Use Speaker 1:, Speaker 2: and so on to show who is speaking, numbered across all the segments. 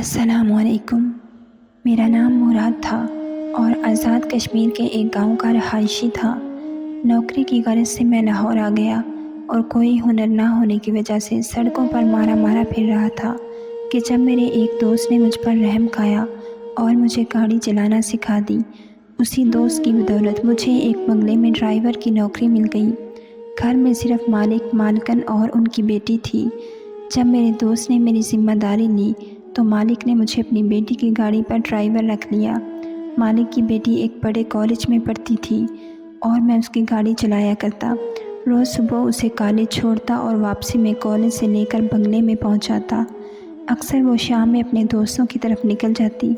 Speaker 1: السلام علیکم۔ میرا نام مراد تھا اور آزاد کشمیر کے ایک گاؤں کا رہائشی تھا۔ نوکری کی غرض سے میں لاہور آ گیا اور کوئی ہنر نہ ہونے کی وجہ سے سڑکوں پر مارا پھر رہا تھا کہ جب میرے ایک دوست نے مجھ پر رحم کھایا اور مجھے گاڑی چلانا سکھا دی۔ اسی دوست کی بدولت مجھے ایک بنگلے میں ڈرائیور کی نوکری مل گئی۔ گھر میں صرف مالک، مالکن اور ان کی بیٹی تھی۔ جب میرے دوست نے میری ذمہ داری لی تو مالک نے مجھے اپنی بیٹی کی گاڑی پر ڈرائیور رکھ لیا۔ مالک کی بیٹی ایک بڑے کالج میں پڑھتی تھی اور میں اس کی گاڑی چلایا کرتا۔ روز صبح اسے کالج چھوڑتا اور واپسی میں کالج سے لے کر بنگلے میں پہنچاتا۔ اکثر وہ شام میں اپنے دوستوں کی طرف نکل جاتی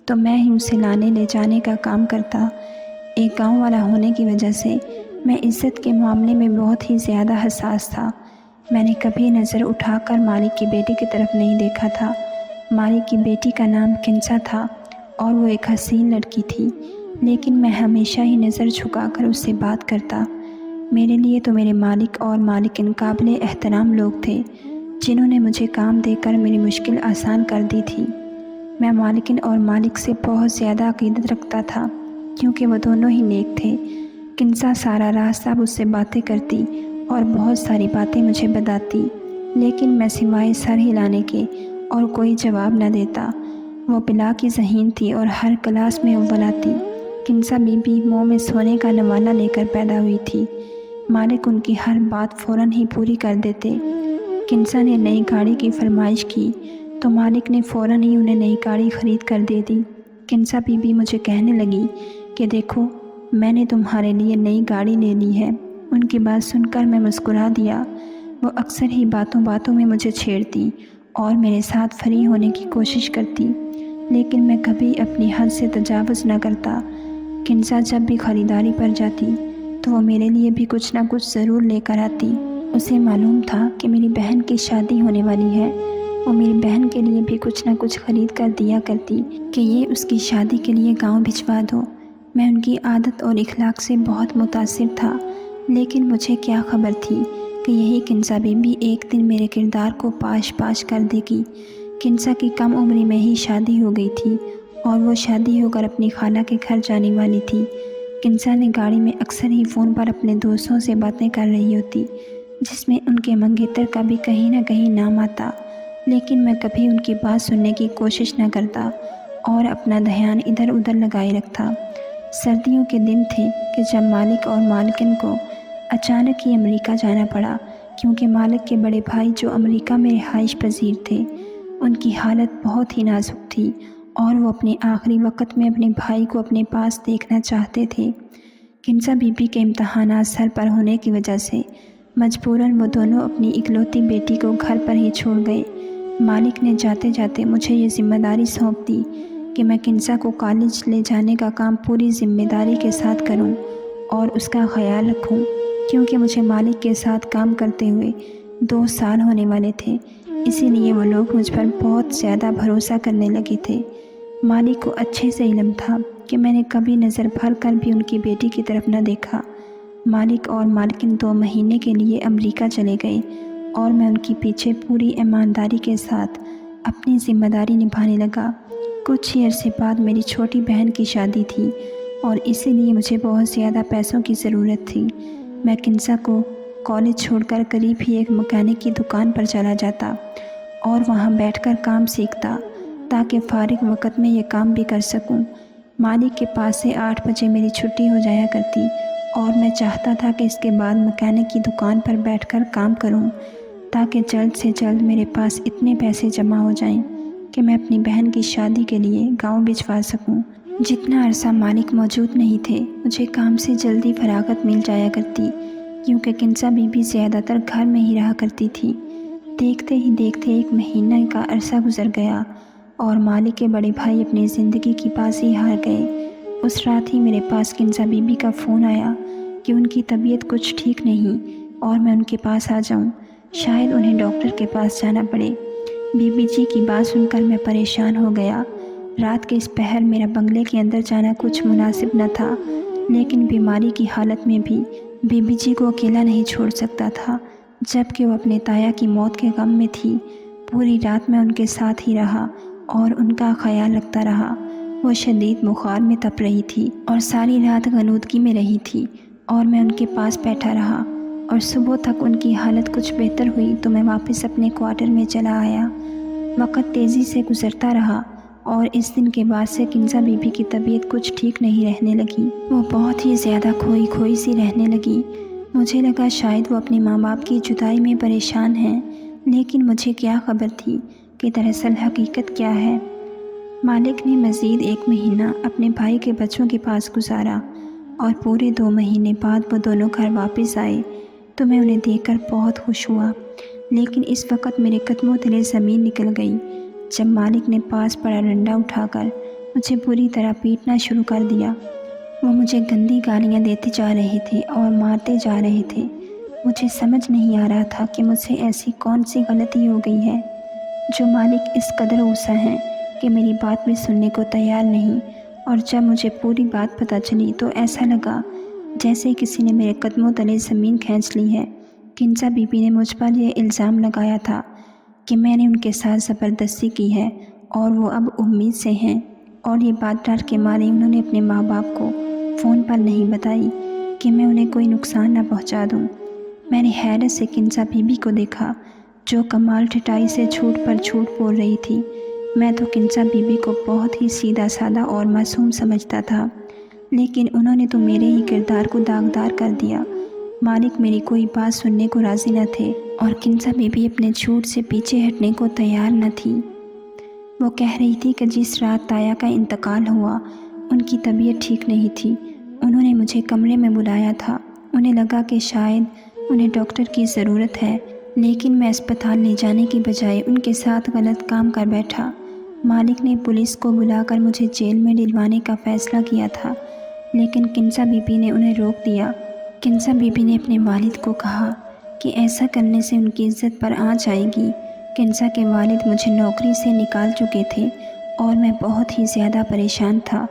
Speaker 1: تو میں ہی اسے لانے لے جانے کا کام کرتا۔ ایک گاؤں والا ہونے کی وجہ سے میں عزت کے معاملے میں بہت ہی زیادہ حساس تھا۔ میں نے کبھی نظر اٹھا کر مالک کی بیٹی کی طرف نہیں دیکھا تھا۔ مالک کی بیٹی کا نام کنسا تھا اور وہ ایک حسین لڑکی تھی، لیکن میں ہمیشہ ہی نظر جھکا کر اس سے بات کرتا۔ میرے لیے تو میرے مالک اور مالکن قابل احترام لوگ تھے، جنہوں نے مجھے کام دے کر میری مشکل آسان کر دی تھی۔ میں مالکن اور مالک سے بہت زیادہ عقیدت رکھتا تھا کیونکہ وہ دونوں ہی نیک تھے۔ کنسا سارا راستہ مجھ سے باتیں کرتی اور بہت ساری باتیں مجھے بتاتی، لیکن میں سوائے سر ہلانے کے اور کوئی جواب نہ دیتا۔ وہ بلا کی ذہین تھی اور ہر کلاس میں اول آتی۔ کنسا بی بی منہ میں سونے کا نوالہ لے کر پیدا ہوئی تھی۔ مالک ان کی ہر بات فوراً ہی پوری کر دیتے۔ کنسا نے نئی گاڑی کی فرمائش کی تو مالک نے فوراً ہی انہیں نئی گاڑی خرید کر دے دی۔ کنسا بی بی مجھے کہنے لگی کہ دیکھو، میں نے تمہارے لیے نئی گاڑی لے لی ہے۔ ان کی بات سن کر میں مسکرا دیا۔ وہ اکثر ہی باتوں میں مجھے چھیڑتی اور میرے ساتھ فری ہونے کی کوشش کرتی، لیکن میں کبھی اپنی حد سے تجاوز نہ کرتا۔ کنسا جب بھی خریداری پر جاتی تو وہ میرے لیے بھی کچھ نہ کچھ ضرور لے کر آتی۔ اسے معلوم تھا کہ میری بہن کی شادی ہونے والی ہے۔ وہ میری بہن کے لیے بھی کچھ نہ کچھ خرید کر دیا کرتی کہ یہ اس کی شادی کے لیے گاؤں بھجوا دو۔ میں ان کی عادت اور اخلاق سے بہت متاثر تھا، لیکن مجھے کیا خبر تھی کہ یہی کنسا بی بی ایک دن میرے کردار کو پاش کر دے گی۔ کنسا کی کم عمری میں ہی شادی ہو گئی تھی اور وہ شادی ہو کر اپنی خالہ کے گھر جانے والی تھی۔ کنسا نے گاڑی میں اکثر ہی فون پر اپنے دوستوں سے باتیں کر رہی ہوتی، جس میں ان کے منگیتر کا بھی کہیں نہ کہیں نام آتا، لیکن میں کبھی ان کی بات سننے کی کوشش نہ کرتا اور اپنا دھیان ادھر ادھر لگائے رکھتا۔ سردیوں کے دن تھے کہ جب مالک اور مالکن کو اچانک ہی امریکہ جانا پڑا، کیونکہ مالک کے بڑے بھائی جو امریکہ میں رہائش پذیر تھے، ان کی حالت بہت ہی نازک تھی اور وہ اپنے آخری وقت میں اپنے بھائی کو اپنے پاس دیکھنا چاہتے تھے۔ کنسا بی بی کے امتحانات سر پر ہونے کی وجہ سے مجبوراً وہ دونوں اپنی اکلوتی بیٹی کو گھر پر ہی چھوڑ گئے۔ مالک نے جاتے جاتے مجھے یہ ذمہ داری سونپ دی کہ میں کنسا کو کالج لے جانے کا کام پوری ذمہ داری کے ساتھ کروں اور اس کا خیال رکھوں، کیونکہ مجھے مالک کے ساتھ کام کرتے ہوئے 2 سال ہونے والے تھے، اسی لیے وہ لوگ مجھ پر بہت زیادہ بھروسہ کرنے لگے تھے۔ مالک کو اچھے سے علم تھا کہ میں نے کبھی نظر بھر کر بھی ان کی بیٹی کی طرف نہ دیکھا۔ مالک اور مالکن 2 مہینے کے لیے امریکہ چلے گئے اور میں ان کے پیچھے پوری ایمانداری کے ساتھ اپنی ذمہ داری نبھانے لگا۔ کچھ ہی عرصے بعد میری چھوٹی بہن کی شادی تھی اور اسی لیے مجھے بہت زیادہ پیسوں کی ضرورت تھی۔ میں کنسا کو کالج چھوڑ کر قریب ہی ایک مکینک کی دکان پر چلا جاتا اور وہاں بیٹھ کر کام سیکھتا تاکہ فارغ وقت میں یہ کام بھی کر سکوں۔ مالک کے پاس سے 8 بجے میری چھٹی ہو جایا کرتی اور میں چاہتا تھا کہ اس کے بعد مکینک کی دکان پر بیٹھ کر کام کروں تاکہ جلد سے جلد میرے پاس اتنے پیسے جمع ہو جائیں کہ میں اپنی بہن کی شادی کے لیے گاؤں بھجوا سکوں۔ جتنا عرصہ مالک موجود نہیں تھے مجھے کام سے جلدی فراغت مل جایا کرتی، کیونکہ کنسا بی بی زیادہ تر گھر میں ہی رہا کرتی تھی۔ دیکھتے ہی دیکھتے 1 مہینہ کا عرصہ گزر گیا اور مالک کے بڑے بھائی اپنی زندگی کی بازی ہار گئے۔ اس رات ہی میرے پاس کنسا بی بی کا فون آیا کہ ان کی طبیعت کچھ ٹھیک نہیں اور میں ان کے پاس آ جاؤں، شاید انہیں ڈاکٹر کے پاس جانا پڑے۔ بی بی جی کی بات سن کر میں پریشان ہو گیا۔ رات کے اس پہر میرا بنگلے کے اندر جانا کچھ مناسب نہ تھا، لیکن بیماری کی حالت میں بھی بی بی جی کو اکیلا نہیں چھوڑ سکتا تھا، جب کہ وہ اپنے تایا کی موت کے غم میں تھی۔ پوری رات میں ان کے ساتھ ہی رہا اور ان کا خیال رکھتا رہا۔ وہ شدید بخار میں تپ رہی تھی اور ساری رات غنودگی میں رہی تھی اور میں ان کے پاس بیٹھا رہا اور صبح تک ان کی حالت کچھ بہتر ہوئی تو میں واپس اپنے کوارٹر میں چلا آیا۔ وقت تیزی سے گزرتا رہا اور اس دن کے بعد سے کنزا بی بی کی طبیعت کچھ ٹھیک نہیں رہنے لگی۔ وہ بہت ہی زیادہ کھوئی کھوئی سی رہنے لگی۔ مجھے لگا شاید وہ اپنے ماں باپ کی جدائی میں پریشان ہیں، لیکن مجھے کیا خبر تھی کہ دراصل حقیقت کیا ہے۔ مالک نے مزید 1 مہینہ اپنے بھائی کے بچوں کے پاس گزارا اور پورے 2 مہینے بعد وہ دونوں گھر واپس آئے تو میں انہیں دیکھ کر بہت خوش ہوا، لیکن اس وقت میرے قدموں تلے زمین نکل گئی جب مالک نے پاس پڑا ڈنڈا اٹھا کر مجھے بری طرح پیٹنا شروع کر دیا۔ وہ مجھے گندی گالیاں دیتے جا رہے تھے اور مارتے جا رہے تھے۔ مجھے سمجھ نہیں آ رہا تھا کہ مجھ سے ایسی کون سی غلطی ہو گئی ہے جو مالک اس قدر غصہ ہیں کہ میری بات بھی سننے کو تیار نہیں، اور جب مجھے پوری بات پتہ چلی تو ایسا لگا جیسے کسی نے میرے قدموں تلے زمین کھینچ لی ہے۔ کنزا بی بی نے مجھ پر یہ الزام لگایا تھا کہ میں نے ان کے ساتھ زبردستی کی ہے اور وہ اب امید سے ہیں، اور یہ بات ڈر کے مارے انہوں نے اپنے ماں باپ کو فون پر نہیں بتائی کہ میں انہیں کوئی نقصان نہ پہنچا دوں۔ میں نے حیرت سے کنزا بی بی کو دیکھا جو کمال ٹھٹائی سے جھوٹ پر جھوٹ بول رہی تھی۔ میں تو کنزا بی بی کو بہت ہی سیدھا سادہ اور معصوم سمجھتا تھا، لیکن انہوں نے تو میرے ہی کردار کو داغدار کر دیا۔ مالک میری کوئی بات سننے کو راضی نہ تھے اور کنزا بی بی اپنے جھوٹ سے پیچھے ہٹنے کو تیار نہ تھی۔ وہ کہہ رہی تھی کہ جس رات تایا کا انتقال ہوا ان کی طبیعت ٹھیک نہیں تھی۔ انہوں نے مجھے کمرے میں بلایا تھا۔ انہیں لگا کہ شاید انہیں ڈاکٹر کی ضرورت ہے، لیکن میں اسپتال لے جانے کی بجائے ان کے ساتھ غلط کام کر بیٹھا۔ مالک نے پولیس کو بلا کر مجھے جیل میں ڈلوانے کا فیصلہ کیا تھا، لیکن کنزا بی بی نے انہیں روک دیا۔ کنزا بی بی نے اپنے والد کو کہا کہ ایسا کرنے سے ان کی عزت پر آنچ آئے گی۔ کنزا کے والد مجھے نوکری سے نکال چکے تھے اور میں بہت ہی زیادہ پریشان تھا۔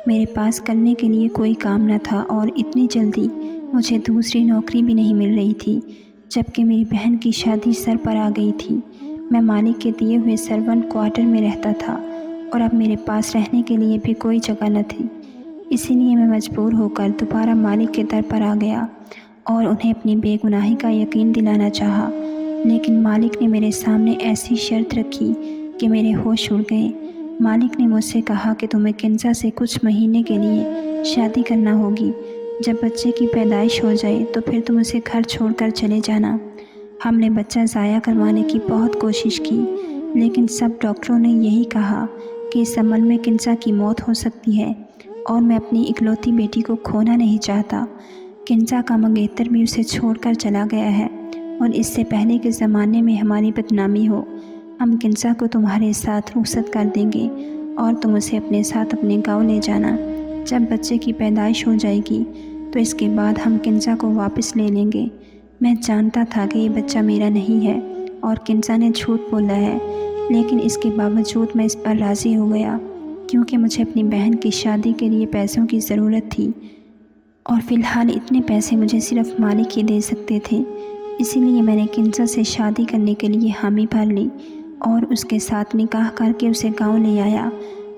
Speaker 1: میرے پاس کرنے کے لیے کوئی کام نہ تھا اور اتنی جلدی مجھے دوسری نوکری بھی نہیں مل رہی تھی، جبکہ میری بہن کی شادی سر پر آ گئی تھی۔ میں مالک کے دیے ہوئے سرونٹ کوارٹر میں رہتا تھا اور اب میرے پاس رہنے کے لیے بھی کوئی جگہ نہ تھی، اسی لیے میں مجبور ہو کر دوبارہ مالک کے در پر آ گیا اور انہیں اپنی بے گناہی کا یقین دلانا چاہا، لیکن مالک نے میرے سامنے ایسی شرط رکھی کہ میرے ہوش اڑ گئے۔ مالک نے مجھ سے کہا کہ تمہیں کنزا سے کچھ مہینے کے لیے شادی کرنا ہوگی، جب بچے کی پیدائش ہو جائے تو پھر تم اسے گھر چھوڑ کر چلے جانا۔ ہم نے بچہ ضائع کروانے کی بہت کوشش کی، لیکن سب ڈاکٹروں نے یہی کہا کہ اس عمل میں کنزا کی موت ہو سکتی ہے اور میں اپنی اکلوتی بیٹی کو کھونا نہیں چاہتا۔ کنزا کا منگیتر بھی اسے چھوڑ کر چلا گیا ہے اور اس سے پہلے کے زمانے میں ہماری بدنامی ہو، ہم کنزا کو تمہارے ساتھ رخصت کر دیں گے اور تم اسے اپنے ساتھ اپنے گاؤں لے جانا۔ جب بچے کی پیدائش ہو جائے گی تو اس کے بعد ہم کنزا کو واپس لے لیں گے۔ میں جانتا تھا کہ یہ بچہ میرا نہیں ہے اور کنزا نے جھوٹ بولا ہے، لیکن اس کے باوجود میں اس پر راضی ہو گیا کیونکہ مجھے اپنی بہن کی شادی کے لیے پیسوں کی ضرورت تھی اور فی الحال اتنے پیسے مجھے صرف مالک ہی دے سکتے تھے۔ اسی لیے میں نے کنزا سے شادی کرنے کے لیے حامی بھر لی اور اس کے ساتھ نکاح کر کے اسے گاؤں لے آیا۔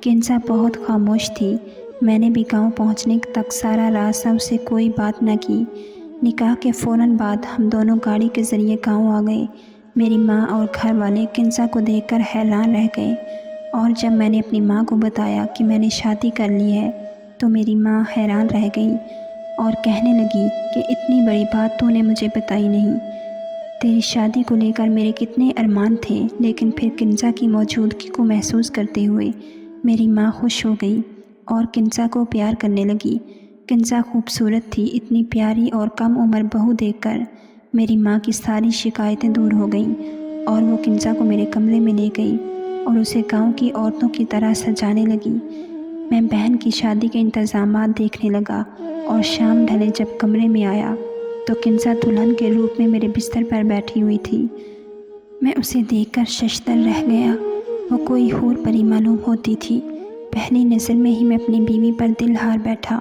Speaker 1: کنزا بہت خاموش تھی۔ میں نے بھی گاؤں پہنچنے تک سارا راستہ اس سے کوئی بات نہ کی۔ نکاح کے فوراً بعد ہم دونوں گاڑی کے ذریعے گاؤں آ گئے۔ میری ماں اور گھر والے کنزا کو دیکھ کر حیران رہ گئے، اور جب میں نے اپنی ماں کو بتایا کہ میں نے شادی کر لی ہے تو میری ماں حیران رہ گئی اور کہنے لگی کہ اتنی بڑی بات تو نے مجھے بتائی نہیں۔ تیری شادی کو لے کر میرے کتنے ارمان تھے، لیکن پھر کنزا کی موجودگی کو محسوس کرتے ہوئے میری ماں خوش ہو گئی اور کنزا کو پیار کرنے لگی۔ کنزا خوبصورت تھی۔ اتنی پیاری اور کم عمر بہو دیکھ کر میری ماں کی ساری شکایتیں دور ہو گئیں اور وہ کنزا کو میرے کمرے میں لے گئی اور اسے گاؤں کی عورتوں کی طرح سجانے لگی۔ میں بہن کی شادی کے انتظامات دیکھنے لگا اور شام ڈھلے جب کمرے میں آیا تو کنزا دلہن کے روپ میں میرے بستر پر بیٹھی ہوئی تھی۔ میں اسے دیکھ کر ششدر رہ گیا۔ وہ کوئی حور پری معلوم ہوتی تھی۔ پہلی نظر میں ہی میں اپنی بیوی پر دل ہار بیٹھا،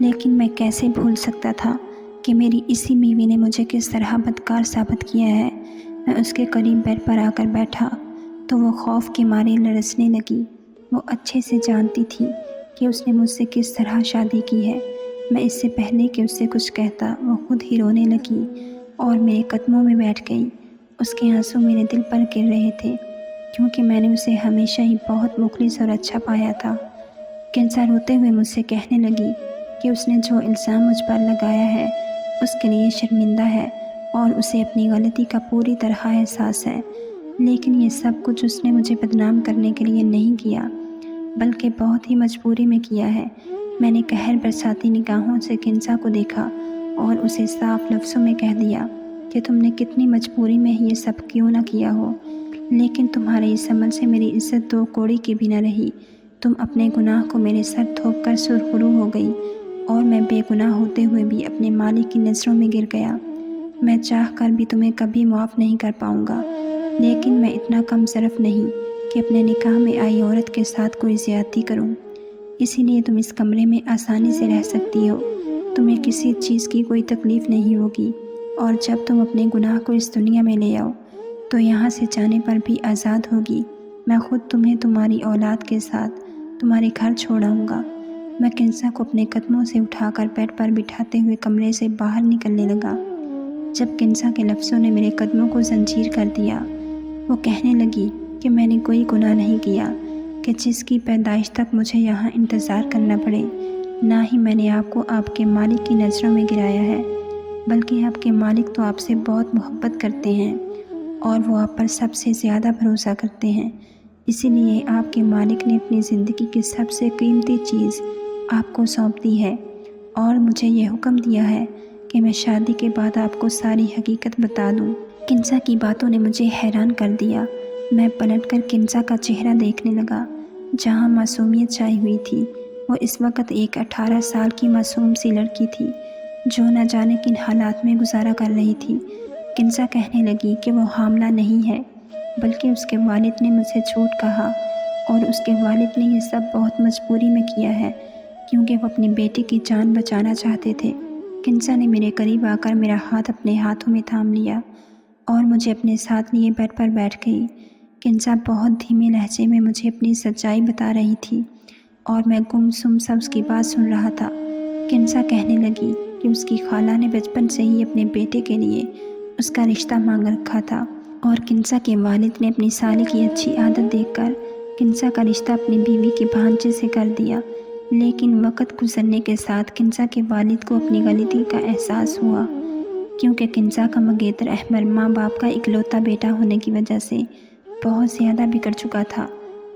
Speaker 1: لیکن میں کیسے بھول سکتا تھا کہ میری اسی بیوی نے مجھے کس طرح بدکار ثابت کیا ہے۔ میں اس کے قریب بیڈ پر آ کر بیٹھا تو وہ خوف کے مارے لرزنے لگی۔ وہ اچھے سے جانتی تھی کہ اس نے مجھ سے کس طرح شادی کی ہے۔ میں اس سے پہلے کہ اس سے کچھ کہتا وہ خود ہی رونے لگی اور میرے قدموں میں بیٹھ گئی۔ اس کے آنسو میرے دل پر گر رہے تھے کیونکہ میں نے اسے ہمیشہ ہی بہت مخلص اور اچھا پایا تھا۔ کنسا روتے ہوئے مجھ سے کہنے لگی کہ اس نے جو الزام مجھ پر لگایا ہے اس کے لیے شرمندہ ہے اور اسے اپنی غلطی کا پوری طرح احساس ہے، لیکن یہ سب کچھ اس نے مجھے بدنام کرنے کے لیے نہیں کیا بلکہ بہت ہی مجبوری میں کیا ہے۔ میں نے قہر برساتی نگاہوں سے کنسا کو دیکھا اور اسے صاف لفظوں میں کہہ دیا کہ تم نے کتنی مجبوری میں ہی یہ سب کیوں نہ کیا ہو، لیکن تمہارے اس عمل سے میری عزت دو کوڑی کی بھی نہ رہی۔ تم اپنے گناہ کو میرے سر تھوپ کر سرخرو ہو گئی اور میں بے گناہ ہوتے ہوئے بھی اپنے مالک کی نظروں میں گر گیا۔ میں چاہ کر بھی تمہیں کبھی معاف نہیں کر پاؤں گا، لیکن میں اتنا کم ظرف نہیں کہ اپنے نکاح میں آئی عورت کے ساتھ کوئی زیادتی کروں۔ اسی لیے تم اس کمرے میں آسانی سے رہ سکتی ہو، تمہیں کسی چیز کی کوئی تکلیف نہیں ہوگی، اور جب تم اپنے گناہ کو اس دنیا میں لے آؤ تو یہاں سے جانے پر بھی آزاد ہوگی۔ میں خود تمہیں تمہاری اولاد کے ساتھ تمہارے گھر چھوڑاؤں گا۔ میں کنسا کو اپنے قدموں سے اٹھا کر بیڈ پر بٹھاتے ہوئے کمرے سے باہر نکلنے لگا۔ جب کنسا کے لفظوں نے میرے قدموں کو زنجیر کر دیا، وہ کہنے لگی کہ میں نے کوئی گناہ نہیں کیا کہ جس کی پیدائش تک مجھے یہاں انتظار کرنا پڑے، نہ ہی میں نے آپ کو آپ کے مالک کی نظروں میں گرایا ہے، بلکہ آپ کے مالک تو آپ سے بہت محبت کرتے ہیں اور وہ آپ پر سب سے زیادہ بھروسہ کرتے ہیں۔ اسی لیے آپ کے مالک نے اپنی زندگی کی سب سے قیمتی چیز آپ کو سونپ دی ہے اور مجھے یہ حکم دیا ہے کہ میں شادی کے بعد آپ کو ساری حقیقت بتا دوں۔ کنسا کی باتوں نے مجھے حیران کر دیا۔ میں پلٹ کر کنسا کا چہرہ دیکھنے لگا جہاں معصومیت چھائی ہوئی تھی۔ وہ اس وقت ایک 18 سال کی معصوم سی لڑکی تھی جو نہ جانے کن حالات میں گزارا کر رہی تھی۔ کنسا کہنے لگی کہ وہ حاملہ نہیں ہے، بلکہ اس کے والد نے مجھ سے جھوٹ کہا اور اس کے والد نے یہ سب بہت مجبوری میں کیا ہے کیونکہ وہ اپنی بیٹی کی جان بچانا چاہتے تھے۔ کنسا نے میرے قریب آ کر میرا ہاتھ اپنے ہاتھوں میں تھام لیا اور مجھے اپنے ساتھ لیے بیڈ پر بیٹھ گئی۔ کنسا بہت دھیمے لہجے میں مجھے اپنی سچائی بتا رہی تھی اور میں گم سم سب اس کی بات سن رہا تھا۔ کنسا کہنے لگی کہ اس کی خالہ نے بچپن سے ہی اپنے بیٹے کے لیے اس کا رشتہ مانگ رکھا تھا اور کنسا کے والد نے اپنی سالے کی اچھی عادت دیکھ کر کنسا کا رشتہ اپنی بیوی کے بھانجے سے کر دیا، لیکن وقت گزرنے کے ساتھ کنسا کے والد کو اپنی غلطی کا احساس ہوا کیونکہ کنسا کا منگیتر احمر ماں باپ کا اکلوتا بیٹا ہونے کی وجہ سے بہت زیادہ بگڑ چکا تھا۔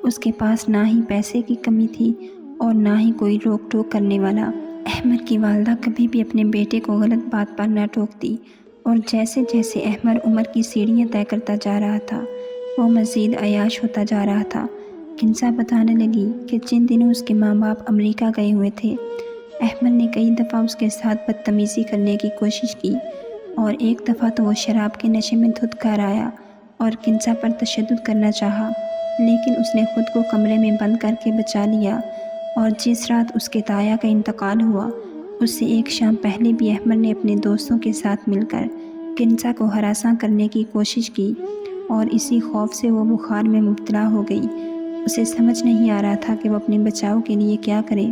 Speaker 1: اس کے پاس نہ ہی پیسے کی کمی تھی اور نہ ہی کوئی روک ٹوک کرنے والا۔ احمر کی والدہ کبھی بھی اپنے بیٹے کو غلط بات پر نہ ٹوکتی اور جیسے جیسے احمر عمر کی سیڑھیاں طے کرتا جا رہا تھا وہ مزید عیاش ہوتا جا رہا تھا۔ کنسا بتانے لگی کہ جن دنوں اس کے ماں باپ امریکہ گئے ہوئے تھے احمر نے کئی دفعہ اس کے ساتھ بدتمیزی کرنے کی کوشش کی اور ایک دفعہ تو وہ شراب کے نشے میں دھت کر آیا اور کنسا پر تشدد کرنا چاہا، لیکن اس نے خود کو کمرے میں بند کر کے بچا لیا اور جس رات اس کے تایا کا انتقال ہوا اس سے ایک شام پہلے بھی احمر نے اپنے دوستوں کے ساتھ مل کر کنسا کو ہراساں کرنے کی کوشش کی اور اسی خوف سے وہ بخار میں مبتلا ہو گئی۔ اسے سمجھ نہیں آ رہا تھا کہ وہ اپنے بچاؤ کے لیے کیا کرے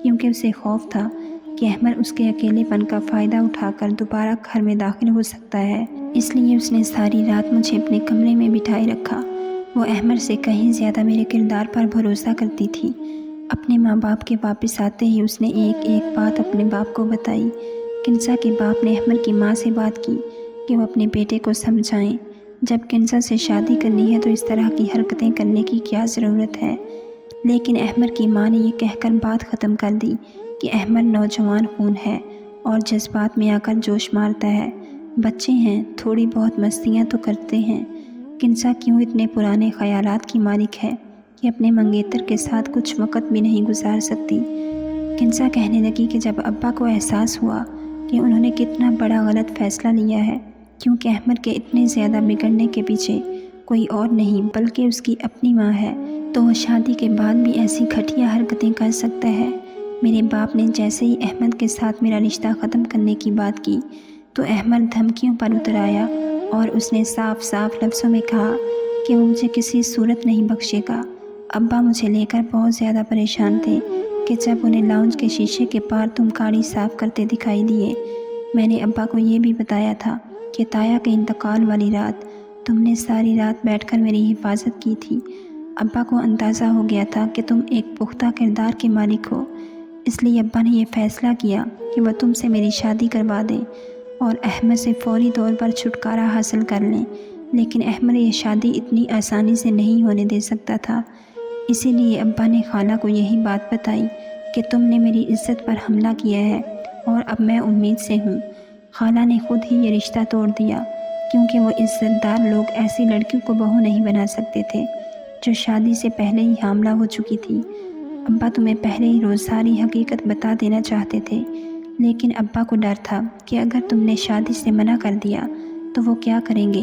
Speaker 1: کیونکہ اسے خوف تھا کہ احمر اس کے اکیلے پن کا فائدہ اٹھا کر دوبارہ گھر میں داخل ہو سکتا ہے۔ اس لیے اس نے ساری رات مجھے اپنے کمرے میں بٹھائے رکھا۔ وہ احمر سے کہیں زیادہ میرے کردار پر بھروسہ کرتی تھی۔ اپنے ماں باپ کے واپس آتے ہی اس نے ایک ایک بات اپنے باپ کو بتائی۔ کنسا کے باپ نے احمر کی ماں سے بات کی کہ وہ اپنے بیٹے کو سمجھائیں، جب کنسا سے شادی کرنی ہے تو اس طرح کی حرکتیں کرنے کی کیا ضرورت ہے، لیکن احمر کی ماں نے یہ کہہ کر بات ختم کر دی کہ احمر نوجوان خون ہے اور جذبات میں آ کر جوش مارتا ہے، بچے ہیں تھوڑی بہت مستیاں تو کرتے ہیں۔ کنسا کیوں اتنے پرانے خیالات کی مالک ہے کہ اپنے منگیتر کے ساتھ کچھ وقت بھی نہیں گزار سکتی۔ کنسا کہنے لگی کہ جب ابا کو احساس ہوا کہ انہوں نے کتنا بڑا غلط فیصلہ لیا ہے کیونکہ احمر کے اتنے زیادہ بگڑنے کے پیچھے کوئی اور نہیں بلکہ اس کی اپنی ماں ہے، تو وہ شادی کے بعد بھی ایسی گھٹیا حرکتیں کر سکتا ہے۔ میرے باپ نے جیسے ہی احمد کے ساتھ میرا رشتہ ختم کرنے کی بات کی تو احمد دھمکیوں پر اتر آیا اور اس نے صاف صاف لفظوں میں کہا کہ وہ مجھے کسی صورت نہیں بخشے گا۔ ابا مجھے لے کر بہت زیادہ پریشان تھے کہ جب انہیں لاؤنج کے شیشے کے پار تم گاڑی صاف کرتے دکھائی دیے۔ میں نے ابا کو یہ بھی بتایا تھا کہ تایا کے انتقال والی رات تم نے ساری رات بیٹھ کر میری حفاظت کی تھی۔ ابا کو اندازہ ہو گیا تھا کہ تم ایک پختہ کردار کے مالک ہو، اس لیے ابا نے یہ فیصلہ کیا کہ وہ تم سے میری شادی کروا دیں اور احمد سے فوری طور پر چھٹکارا حاصل کر لیں، لیکن احمد یہ شادی اتنی آسانی سے نہیں ہونے دے سکتا تھا۔ اسی لیے ابا نے خالہ کو یہی بات بتائی کہ تم نے میری عزت پر حملہ کیا ہے اور اب میں امید سے ہوں۔ خالہ نے خود ہی یہ رشتہ توڑ دیا کیونکہ وہ عزت دار لوگ ایسی لڑکیوں کو بہو نہیں بنا سکتے تھے جو شادی سے پہلے ہی حاملہ ہو چکی تھی۔ ابا تمہیں پہلے ہی روز ساری حقیقت بتا دینا چاہتے تھے، لیکن ابا کو ڈر تھا کہ اگر تم نے شادی سے منع کر دیا تو وہ کیا کریں گے۔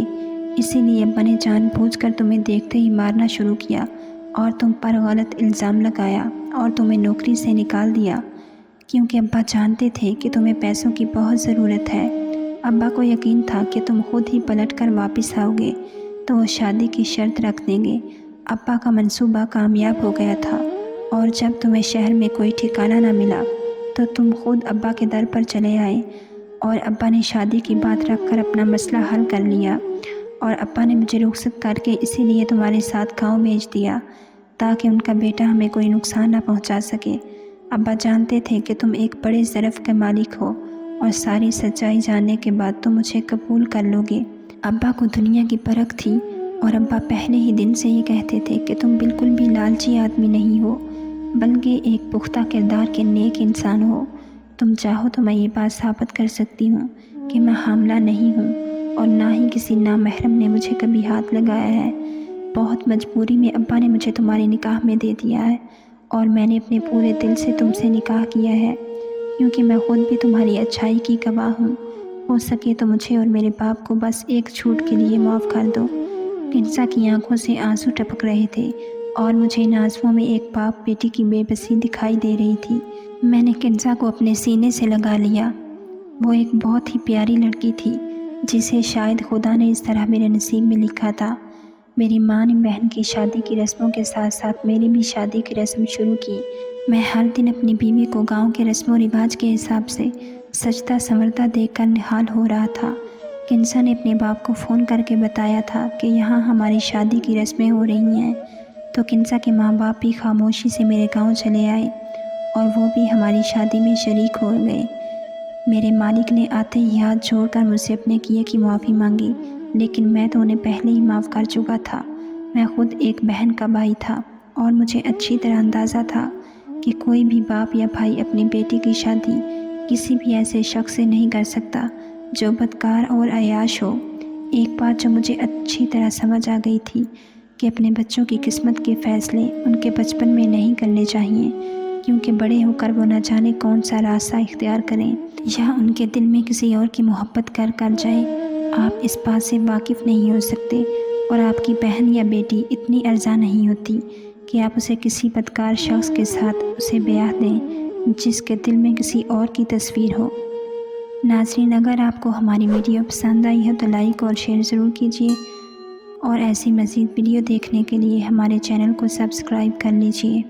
Speaker 1: اسی لیے ابا نے جان بوجھ کر تمہیں دیکھتے ہی مارنا شروع کیا اور تم پر غلط الزام لگایا اور تمہیں نوکری سے نکال دیا، کیونکہ ابا جانتے تھے کہ تمہیں پیسوں کی بہت ضرورت ہے۔ ابا کو یقین تھا کہ تم خود ہی پلٹ کر واپس آؤ گے تو وہ شادی کی شرط رکھ دیں گے۔ ابا کا منصوبہ کامیاب ہو گیا تھا اور جب تمہیں شہر میں کوئی ٹھکانہ نہ ملا تو تم خود ابا کے در پر چلے آئے اور ابا نے شادی کی بات رکھ کر اپنا مسئلہ حل کر لیا، اور ابا نے مجھے رخصت کر کے اسی لیے تمہارے ساتھ گاؤں بھیج دیا تاکہ ان کا بیٹا ہمیں کوئی نقصان نہ پہنچا سکے۔ ابا جانتے تھے کہ تم ایک بڑے ظرف کے مالک ہو اور ساری سچائی جاننے کے بعد تم مجھے قبول کر لو گے۔ ابا کو دنیا کی پرکھ تھی اور ابا پہلے ہی دن سے ہی کہتے تھے کہ تم بالکل بھی لالچی آدمی نہیں ہو بلکہ ایک پختہ کردار کے نیک انسان ہو۔ تم چاہو تو میں یہ بات ثابت کر سکتی ہوں کہ میں حاملہ نہیں ہوں اور نہ ہی کسی نامحرم نے مجھے کبھی ہاتھ لگایا ہے۔ بہت مجبوری میں ابا نے مجھے تمہارے نکاح میں دے دیا ہے اور میں نے اپنے پورے دل سے تم سے نکاح کیا ہے کیونکہ میں خود بھی تمہاری اچھائی کی گواہ ہوں۔ ہو سکے تو مجھے اور میرے باپ کو بس ایک چھوٹ کے لیے معاف کر دو۔ کنسا کی آنکھوں سے آنسو ٹپک رہے تھے اور مجھے ان آنسوؤں میں ایک باپ بیٹی کی بے بسی دکھائی دے رہی تھی۔ میں نے کنسا کو اپنے سینے سے لگا لیا۔ وہ ایک بہت ہی پیاری لڑکی تھی جسے شاید خدا نے اس طرح میرے نصیب میں لکھا تھا۔ میری ماں نے بہن کی شادی کی رسموں کے ساتھ ساتھ میری بھی شادی کی رسم شروع کی۔ میں ہر دن اپنی بیوی کو گاؤں کے رسم و رواج کے حساب سے سجدہ سنورتا دیکھ کر نہال ہو رہا تھا۔ کنسا نے اپنے باپ کو فون کر کے بتایا تھا کہ یہاں ہماری شادی کی رسمیں ہو رہی ہیں، تو کنسا کے ماں باپ بھی خاموشی سے میرے گاؤں چلے آئے اور وہ بھی ہماری شادی میں شریک ہو گئے۔ میرے مالک نے آتے ہی ہاتھ جوڑ کر مجھ سے اپنے کیے کی معافی مانگی، لیکن میں تو انہیں پہلے ہی معاف کر چکا تھا۔ میں خود ایک بہن کا بھائی تھا اور مجھے اچھی طرح اندازہ تھا کہ کوئی بھی باپ یا بھائی اپنی بیٹی کی شادی کسی بھی ایسے شخص سے نہیں کر سکتا جو بدکار اور عیاش ہو۔ ایک بات جو مجھے اچھی طرح سمجھ آ گئی تھی کہ اپنے بچوں کی قسمت کے فیصلے ان کے بچپن میں نہیں کرنے چاہیے، کیونکہ بڑے ہو کر وہ نہ جانے کون سا راستہ اختیار کریں یا ان کے دل میں کسی اور کی محبت کر جائے۔ آپ اس بات سے واقف نہیں ہو سکتے، اور آپ کی بہن یا بیٹی اتنی ارزاں نہیں ہوتی کہ آپ اسے کسی بدکار شخص کے ساتھ اسے بیاہ دیں جس کے دل میں کسی اور کی تصویر ہو۔ ناظرین، اگر آپ کو ہماری ویڈیو پسند آئی ہے تو لائک اور شیئر ضرور کیجیے، اور ایسی مزید ویڈیو دیکھنے کے لیے ہمارے چینل کو سبسکرائب کر لیجیے۔